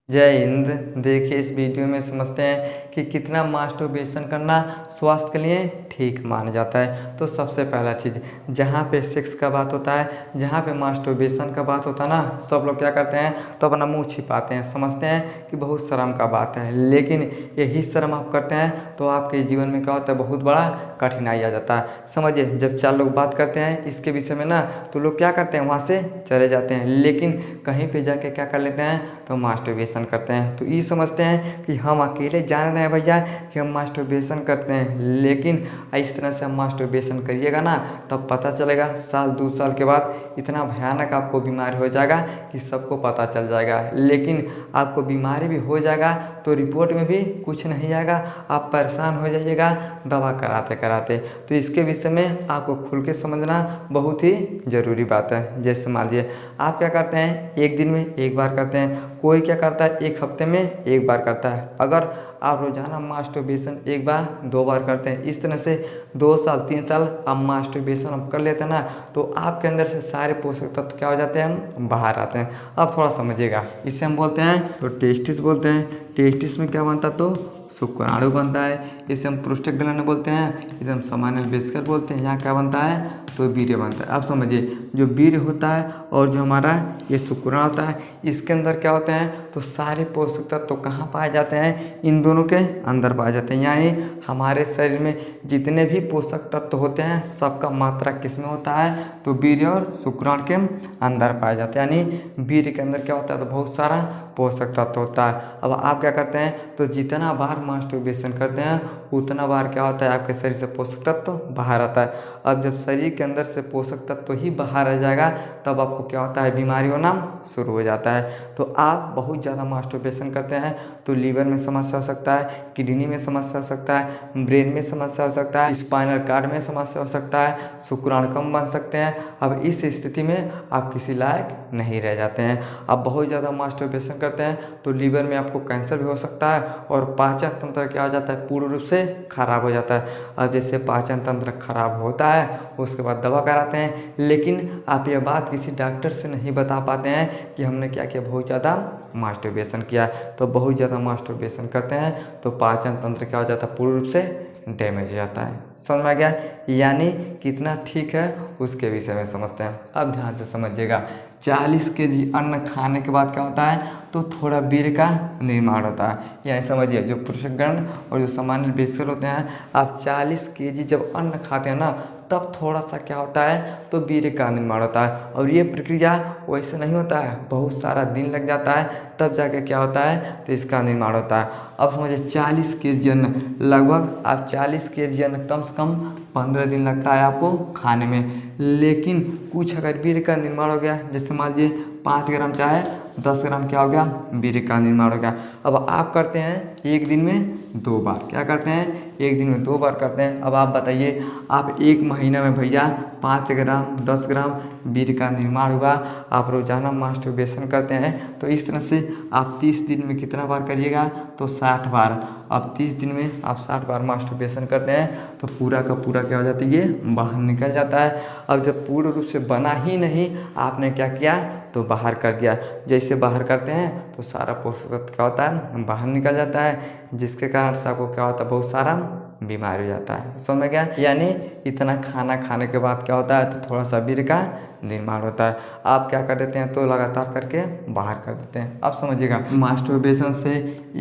जय हिंद। देखिए इस वीडियो में समझते हैं कि कितना मास्टरबेशन करना स्वास्थ्य के लिए ठीक माना जाता है। तो सबसे पहला चीज़, जहाँ पे सेक्स का बात होता है, जहाँ पे मास्टरबेशन का बात होता है ना, सब लोग क्या करते हैं तो अपना मुंह छिपाते हैं, समझते हैं कि बहुत शर्म का बात है। लेकिन यही शर्म आप करते हैं तो आपके जीवन में क्या होता है, बहुत बड़ा कठिनाई आ जाता है। समझिए, जब चार लोग बात करते हैं इसके विषय में ना, तो लोग क्या करते हैं, वहाँ से चले जाते हैं। लेकिन कहीं पे जाके क्या कर लेते हैं तो मास्टरबेशन करते हैं। तो ये समझते हैं कि हम अकेले जान रहे हैं भैया कि हम मास्टरबेशन करते हैं, लेकिन इस तरह से हम मास्टरबेशन करिएगा ना, तब पता चलेगा साल 2 साल के बाद इतना भयानक आपको बीमारी हो जाएगा कि सबको पता चल जाएगा। लेकिन आपको बीमारी भी हो जाएगा तो रिपोर्ट में भी कुछ नहीं आएगा, आप परेशान हो जाइएगा दवा कराते कराते। तो इसके विषय में आपको खुल के समझना बहुत ही ज़रूरी बात है। जैसे मान लीजिए आप क्या करते हैं, एक दिन में एक बार करते हैं, कोई क्या करता है एक हफ्ते में एक बार करता है। अगर आप रोजाना मास्टरबेशन एक बार 2 बार करते हैं, इस तरह से 2 साल 3 साल आप मास्टरबेशन आप कर लेते हैं ना, तो आपके अंदर से सारे पोषक तत्व क्या हो जाते हैं, बाहर आते हैं। अब थोड़ा समझिएगा, इसे हम बोलते हैं तो टेस्टिस बोलते हैं। टेस्टिस में क्या बनता है तो शुक्राणु बनता है, इसे हम प्रोस्टेट ग्लैंड बोलते हैं, इसे हम सामान्य बेस्कर बोलते हैं। यहाँ क्या बनता है तो वीर्य बनता है। अब समझिए, जो वीर्य होता है और जो हमारा ये शुक्राणु होता है, इसके अंदर क्या होते हैं तो सारे पोषक तत्व तो कहाँ पाए जाते हैं, इन दोनों के अंदर पाए जाते हैं। यानी हमारे शरीर में जितने भी पोषक तत्व होते हैं सबका मात्रा किस में होता है तो वीर्य और शुक्राणु के अंदर पाए जाते हैं। यानी वीर्य के अंदर क्या होता है तो बहुत सारा पोषक तत्व होता है। अब आप क्या करते हैं तो जितना बार मास्टरबेशन करते हैं उतना बार क्या होता है आपके शरीर से पोषक तत्व बाहर आता है। अब जब शरीर के अंदर से पोषक तत्व ही बाहर आ जाएगा तब आपको क्या होता है, बीमारी होना शुरू हो जाता है। तो आप बहुत ज़्यादा मास्टरबेशन करते हैं तो लीवर में समस्या हो सकता है, किडनी में समस्या हो सकता है, ब्रेन में समस्या हो सकता है, स्पाइनल कार्ड में समस्या हो सकता है, शुक्राणु कम बन सकते हैं। अब इस स्थिति में आप किसी लायक नहीं रह जाते हैं। आप बहुत ज़्यादा मास्टरबेशन करते हैं तो लीवर में आपको कैंसर भी हो सकता है और पाचन तंत्र क्या हो जाता है, पूर्ण रूप से खराब हो जाता है। अब जैसे पाचन तंत्र खराब होता है उसके बाद दवा कराते हैं, लेकिन आप यह बात किसी डॉक्टर से नहीं बता पाते हैं कि हमने क्या किया, बहुत ज़्यादा मास्टरबेशन किया। तो बहुत ज़्यादा मास्टरबेशन करते हैं तो पाचन तंत्र क्या हो जाता है, पूर्ण रूप से डैमेज हो जाता है। समझ में आ गया, यानी कितना ठीक है उसके विषय में समझते हैं। अब ध्यान से समझिएगा, 40 केजी अन्न खाने के बाद क्या होता है तो थोड़ा वीर्य का निर्माण होता है। यानी समझिए, जो पुरुषक गण और जो सामान्य बेस्कर होते हैं, आप 40 केजी जब अन्न खाते हैं ना तब थोड़ा सा क्या होता है तो वीर्य का निर्माण होता है। और ये प्रक्रिया वैसे नहीं होता है, बहुत सारा दिन लग जाता है तब जाके क्या होता है तो इसका निर्माण होता है। अब समझिए 40 केजी अन्न, लगभग आप 40 केजी अन्न कम से कम 15 दिन लगता है आपको खाने में। लेकिन कुछ अगर वीर्य का निर्माण हो गया, जैसे मान लीजिए 5 ग्राम चाहे 10 ग्राम क्या हो गया, वीर्य का निर्माण हो गया। अब आप करते हैं एक दिन में 2 बार, क्या करते हैं एक दिन में 2 बार करते हैं। अब आप बताइए, आप एक महीना में भैया 5 ग्राम 10 ग्राम वीर्य का निर्माण हुआ, आप रोजाना मास्टरबेशन करते हैं तो इस तरह से आप 30 दिन में कितना बार करिएगा तो 60 बार। अब 30 दिन में आप 60 बार मास्टरबेशन करते हैं तो पूरा का पूरा क्या हो जाता है, ये बाहर निकल जाता है। अब जब पूर्ण रूप से बना ही नहीं, आपने क्या किया तो बाहर कर दिया। जैसे बाहर करते हैं तो सारा पोषक तत्व क्या होता है बाहर निकल जाता है, जिसके कारण से आपको क्या होता है बहुत सारा बीमार हो जाता है। समझ में गया, यानी इतना खाना खाने के बाद क्या होता है तो थोड़ा सा वीर्य का निर्माण होता है। आप क्या कर देते हैं तो लगातार करके बाहर कर देते हैं। अब समझिएगा, मास्टरबेशन से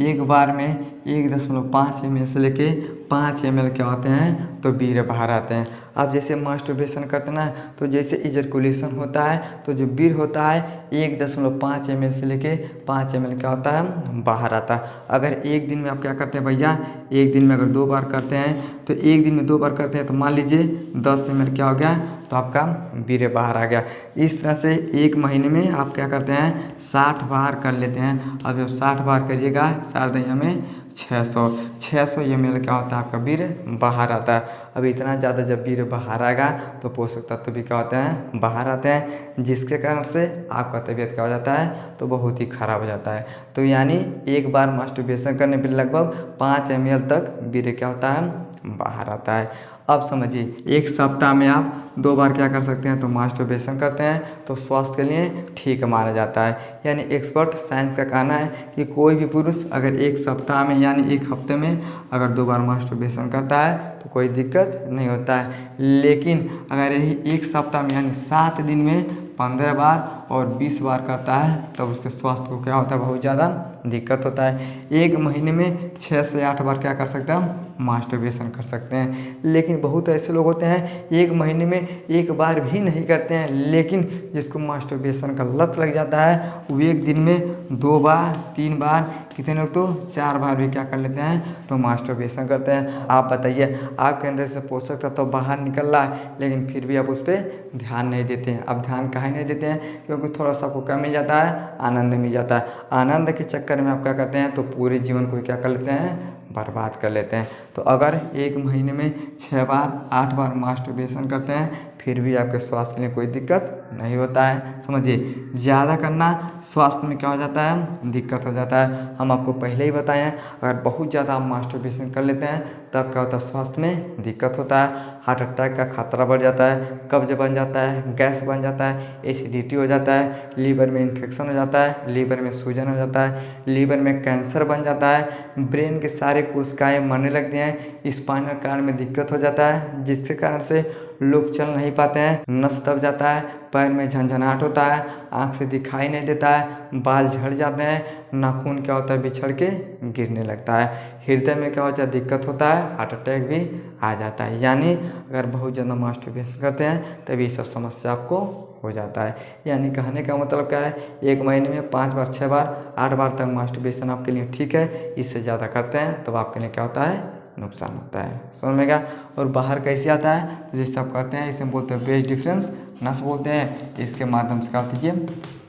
एक बार में 1.5 ml से लेके 5 ml क्या होते हैं तो वीर्य बाहर आते हैं। अब जैसे मास्टरबेशन करते हैं ना, तो जैसे इजरकुलेशन होता है तो जो वीर्य होता है 1.5 ml से लेके 5 ml क्या होता है बाहर आता है। अगर एक दिन में आप क्या करते हैं भैया, एक दिन में अगर 2 बार करते हैं तो एक दिन में 2 बार करते हैं तो मान लीजिए 10 ml क्या हो गया तो आपका वीर्य बाहर आ गया। इस तरह से एक महीने में आप क्या करते हैं 60 बार कर लेते हैं। अब जब 60 बार करिएगा 60 में 600 ml क्या होता है आपका वीर्य बाहर आता है। अब इतना ज़्यादा जब वीर्य बाहर आएगा तो पोषक तत्व भी क्या होते हैं बाहर आते हैं, जिसके कारण से आपका तबीयत क्या हो जाता है तो बहुत ही खराब हो जाता है। तो यानी एक बार मास्टरबेशन करने पर लगभग 5 ml तक वीर्य क्या होता है बाहर आता है। अब समझिए, एक सप्ताह में आप 2 बार क्या कर सकते हैं, तो मास्टरबेशन करते हैं तो स्वास्थ्य के लिए ठीक माना जाता है। यानी एक्सपर्ट साइंस का कहना है कि कोई भी पुरुष अगर एक सप्ताह में यानी एक हफ्ते में अगर 2 बार मास्टरबेशन करता है तो कोई दिक्कत नहीं होता है। लेकिन अगर यही एक सप्ताह में यानी 7 दिन में 15 बार और 20 बार करता है तब उसके स्वास्थ्य को क्या होता है, बहुत ज़्यादा दिक्कत होता है। एक महीने में 6 से 8 बार क्या कर सकते हैं, हम मास्टरबेशन कर सकते हैं। लेकिन बहुत ऐसे लोग होते हैं एक महीने में एक बार भी नहीं करते हैं, लेकिन जिसको मास्टरबेशन का लत लग जाता है वो एक दिन में 2 बार 3 बार, कितने लोग तो 4 बार भी क्या कर लेते हैं, तो मास्टरबेशन करते हैं। आप बताइए, आपके अंदर से पोषक तत्व तो बाहर निकल रहा है लेकिन फिर भी आप उस पर ध्यान नहीं देते हैं। अब ध्यान काहे नहीं देते हैं, क्योंकि थोड़ा सा आपको क्या मिल जाता है, आनंद मिल जाता है। आनंद के चक्कर में आप क्या करते हैं, तो पूरे जीवन को क्या कर लेते हैं, बर्बाद कर लेते हैं। तो अगर एक महीने में 6 बार 8 बार मास्टरबेशन करते हैं फिर भी आपके स्वास्थ्य के लिए कोई दिक्कत नहीं होता है। समझिए, ज़्यादा करना स्वास्थ्य में क्या हो जाता है, दिक्कत हो जाता है। हम आपको पहले ही बताए हैं, अगर बहुत ज़्यादा आप मास्टरबेशन कर लेते हैं तब क्या होता है, स्वास्थ्य में दिक्कत होता है। हार्ट अटैक का खतरा बढ़ जाता है, कब्ज बन जाता है, गैस बन जाता है, एसिडिटी हो जाता है, लीवर में इन्फेक्शन हो जाता है, लीवर में सूजन हो जाता है, लीवर में कैंसर बन जाता है, ब्रेन के सारे कोशिकाएँ मरने लगती हैं, स्पाइनल कॉर्ड में दिक्कत हो जाता है, जिसके कारण से लोग चल नहीं पाते हैं, नस दब जाता है, पैर में झंझनाहट होता है, आँख से दिखाई नहीं देता है, बाल झड़ जाते हैं, नाखून क्या होता है, बिछड़ के गिरने लगता है, हृदय में क्या होता है, दिक्कत होता है, हार्ट अटैक भी आ जाता है। यानी अगर बहुत ज़्यादा मास्टरबेशन करते हैं तभी ये सब समस्या आपको हो जाता है। यानी कहने का मतलब क्या है, एक महीने में 5 बार 6 बार 8 बार तक मास्टरबेशन आपके लिए ठीक है। इससे ज़्यादा करते हैं तो आपके लिए क्या होता है, नुकसान होता है। समझ में गया। और बाहर कैसे आता है, तो जैसे आप करते हैं इसे हम बोलते हैं वेज डिफरेंस नस बोलते हैं, इसके माध्यम से क्या होती है,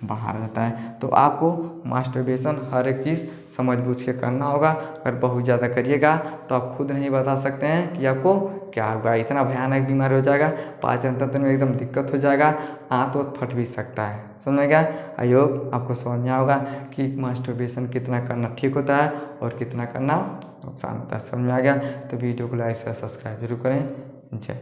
बाहर आता है। तो आपको मास्टरबेशन हर एक चीज़ समझ बूझ के करना होगा। अगर बहुत ज़्यादा करिएगा तो आप खुद नहीं बता सकते हैं कि आपको क्या होगा। इतना भयानक बीमारी हो जाएगा, पाचन तंत्र में एकदम दिक्कत हो जाएगा, आंत वात फट भी सकता है। समझ में गया। आई होप आपको समझ में होगा कि मास्टरबेशन कितना करना ठीक होता है और कितना करना नुकसान होता है। समझ में आ गया। तो वीडियो को लाइक से सब्सक्राइब जरूर करें। जय।